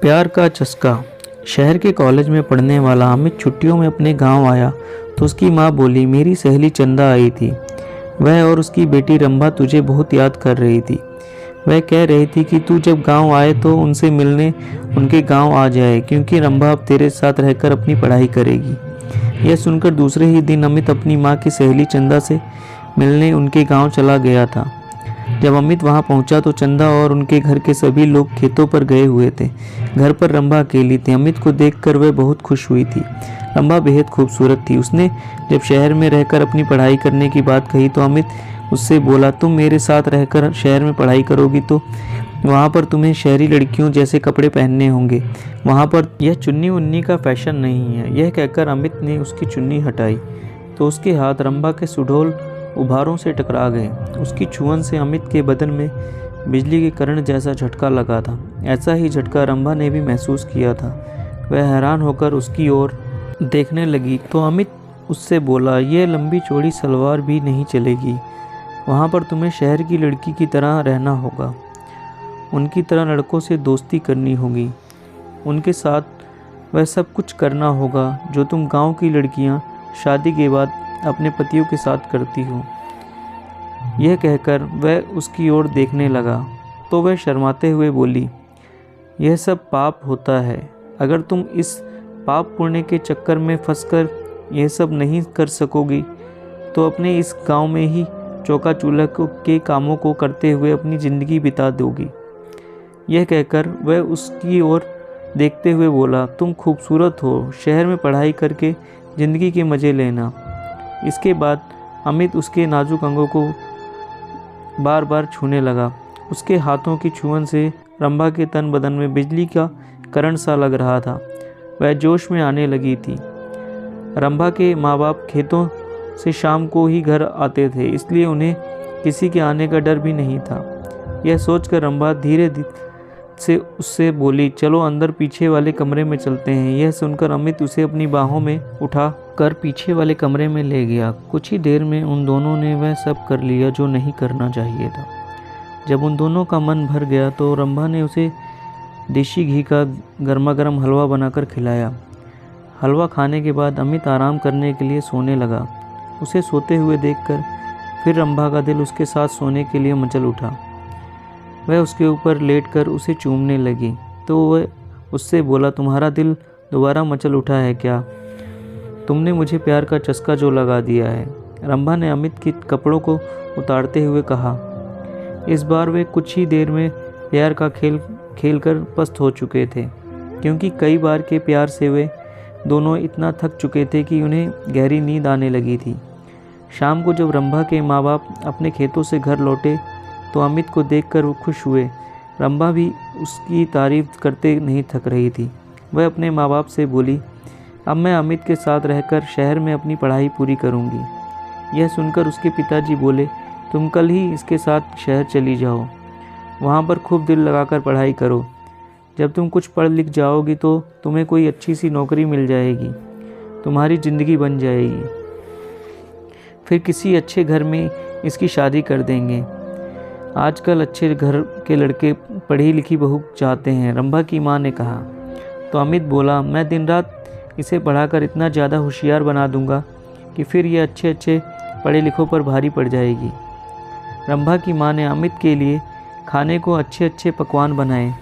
प्यार का चस्का। शहर के कॉलेज में पढ़ने वाला अमित छुट्टियों में अपने गांव आया तो उसकी माँ बोली, मेरी सहेली चंदा आई थी। वह और उसकी बेटी रंभा तुझे बहुत याद कर रही थी। वह कह रही थी कि तू जब गांव आए तो उनसे मिलने उनके गांव आ जाए, क्योंकि रंभा अब तेरे साथ रहकर अपनी पढ़ाई करेगी। यह सुनकर दूसरे ही दिन अमित अपनी माँ की सहेली चंदा से मिलने उनके गांव चला गया था। जब अमित वहां पहुंचा तो चंदा और उनके घर के सभी लोग खेतों पर गए हुए थे। घर पर रंभा अकेली थी। अमित को देखकर वह बहुत खुश हुई थी। रंभा बेहद खूबसूरत थी। उसने जब शहर में रहकर अपनी पढ़ाई करने की बात कही तो अमित उससे बोला, तुम मेरे साथ रहकर शहर में पढ़ाई करोगी तो वहाँ पर तुम्हें शहरी लड़कियों जैसे कपड़े पहनने होंगे। वहाँ पर यह चुन्नी उन्नी का फैशन नहीं है। यह कहकर अमित ने उसकी चुन्नी हटाई तो उसके हाथ रंभा के सुडौल उभारों से टकरा गए। उसकी छुअन से अमित के बदन में बिजली के करंट जैसा झटका लगा था। ऐसा ही झटका रंभा ने भी महसूस किया था। वह हैरान होकर उसकी ओर देखने लगी तो अमित उससे बोला, यह लंबी चौड़ी सलवार भी नहीं चलेगी। वहाँ पर तुम्हें शहर की लड़की की तरह रहना होगा। उनकी तरह लड़कों से दोस्ती करनी होगी। उनके साथ वह सब कुछ करना होगा जो तुम गांव की लड़कियां शादी के बाद अपने पतियों के साथ करती हो। यह कहकर वह उसकी ओर देखने लगा तो वह शर्माते हुए बोली, यह सब पाप होता है। अगर तुम इस पाप पुण्य के चक्कर में फंसकर यह सब नहीं कर सकोगी तो अपने इस गांव में ही चौका चूल्हा के कामों को करते हुए अपनी ज़िंदगी बिता दोगी। यह कहकर वह उसकी ओर देखते हुए बोला, तुम खूबसूरत हो, शहर में पढ़ाई करके ज़िंदगी के मज़े लेना। इसके बाद अमित उसके नाजुक अंगों को बार बार छूने लगा। उसके हाथों की छुअन से रंभा के तन बदन में बिजली का करंट सा लग रहा था। वह जोश में आने लगी थी। रंभा के माँ बाप खेतों से शाम को ही घर आते थे, इसलिए उन्हें किसी के आने का डर भी नहीं था। यह सोचकर रंभा धीरे से उससे बोली, चलो अंदर पीछे वाले कमरे में चलते हैं। यह सुनकर अमित उसे अपनी बाहों में उठा कर पीछे वाले कमरे में ले गया। कुछ ही देर में उन दोनों ने वह सब कर लिया जो नहीं करना चाहिए था। जब उन दोनों का मन भर गया तो रंभा ने उसे देसी घी का गर्मा गर्म हलवा बनाकर खिलाया। हलवा खाने के बाद अमित आराम करने के लिए सोने लगा। उसे सोते हुए देखकर फिर रंभा का दिल उसके साथ सोने के लिए मचल उठा। वह उसके ऊपर लेटकर उसे चूमने लगी तो वह उससे बोला, तुम्हारा दिल दोबारा मचल उठा है क्या? तुमने मुझे प्यार का चस्का जो लगा दिया है। रंभा ने अमित के कपड़ों को उतारते हुए कहा। इस बार वे कुछ ही देर में प्यार का खेल कर पस्त हो चुके थे, क्योंकि कई बार के प्यार से वे दोनों इतना थक चुके थे कि उन्हें गहरी नींद आने लगी थी। शाम को जब रंभा के माँ बाप अपने खेतों से घर लौटे तो अमित को देखकर वो खुश हुए। रंभा भी उसकी तारीफ करते नहीं थक रही थी। वह अपने माँ बाप से बोली, अब मैं अमित के साथ रहकर शहर में अपनी पढ़ाई पूरी करूँगी। यह सुनकर उसके पिताजी बोले, तुम कल ही इसके साथ शहर चली जाओ, वहाँ पर खूब दिल लगाकर पढ़ाई करो। जब तुम कुछ पढ़ लिख जाओगी तो तुम्हें कोई अच्छी सी नौकरी मिल जाएगी, तुम्हारी ज़िंदगी बन जाएगी। फिर किसी अच्छे घर में इसकी शादी कर देंगे। आजकल अच्छे घर के लड़के पढ़ी लिखी बहू चाहते हैं, रंभा की माँ ने कहा। तो अमित बोला, मैं दिन रात इसे पढ़ाकर इतना ज़्यादा होशियार बना दूंगा कि फिर ये अच्छे पढ़े लिखों पर भारी पड़ जाएगी। रंभा की माँ ने अमित के लिए खाने को अच्छे पकवान बनाए।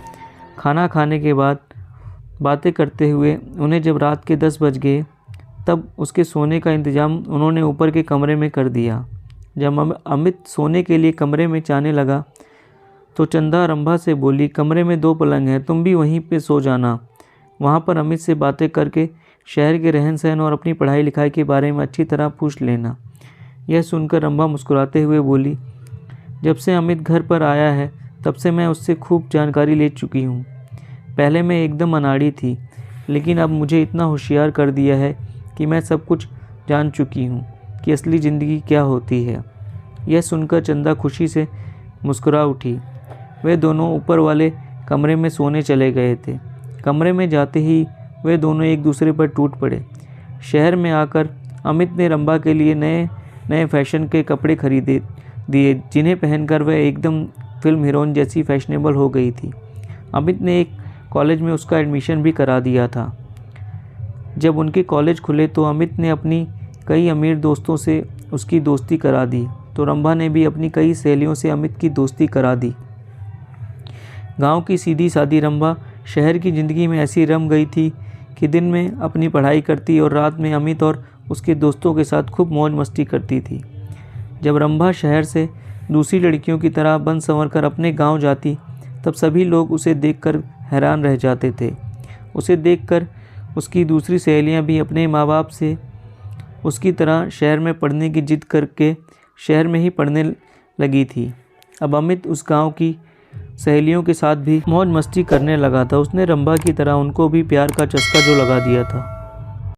खाना खाने के बाद बातें करते हुए उन्हें जब रात के 10 बज गए तब उसके सोने का इंतज़ाम उन्होंने ऊपर के कमरे में कर दिया। जब अमित सोने के लिए कमरे में जाने लगा तो चंदा रंभा से बोली, कमरे में 2 पलंग हैं, तुम भी वहीं पे सो जाना। वहाँ पर अमित से बातें करके शहर के रहन सहन और अपनी पढ़ाई लिखाई के बारे में अच्छी तरह पूछ लेना। यह सुनकर रंभा मुस्कुराते हुए बोली, जब से अमित घर पर आया है तब से मैं उससे खूब जानकारी ले चुकी हूँ। पहले मैं एकदम अनाड़ी थी, लेकिन अब मुझे इतना होशियार कर दिया है कि मैं सब कुछ जान चुकी हूँ कि असली ज़िंदगी क्या होती है। यह सुनकर चंदा खुशी से मुस्कुरा उठी। वे दोनों ऊपर वाले कमरे में सोने चले गए थे। कमरे में जाते ही वे दोनों एक दूसरे पर टूट पड़े। शहर में आकर अमित ने रंभा के लिए नए फैशन के कपड़े खरीदे दिए, जिन्हें पहनकर वह एकदम फिल्म हीरोइन जैसी फैशनेबल हो गई थी। अमित ने एक कॉलेज में उसका एडमिशन भी करा दिया था। जब उनके कॉलेज खुले तो अमित ने अपनी कई अमीर दोस्तों से उसकी दोस्ती करा दी, तो रंभा ने भी अपनी कई सहेलियों से अमित की दोस्ती करा दी। गांव की सीधी सादी रंभा शहर की ज़िंदगी में ऐसी रम गई थी कि दिन में अपनी पढ़ाई करती और रात में अमित और उसके दोस्तों के साथ खूब मौज मस्ती करती थी। जब रंभा शहर से दूसरी लड़कियों की तरह बन संवर कर अपने गांव जाती, तब सभी लोग उसे देखकर हैरान रह जाते थे। उसे देखकर उसकी दूसरी सहेलियां भी अपने माँ बाप से उसकी तरह शहर में पढ़ने की जिद करके शहर में ही पढ़ने लगी थी। अब अमित उस गांव की सहेलियों के साथ भी मौज मस्ती करने लगा था। उसने रंभा की तरह उनको भी प्यार का चस्का जो लगा दिया था।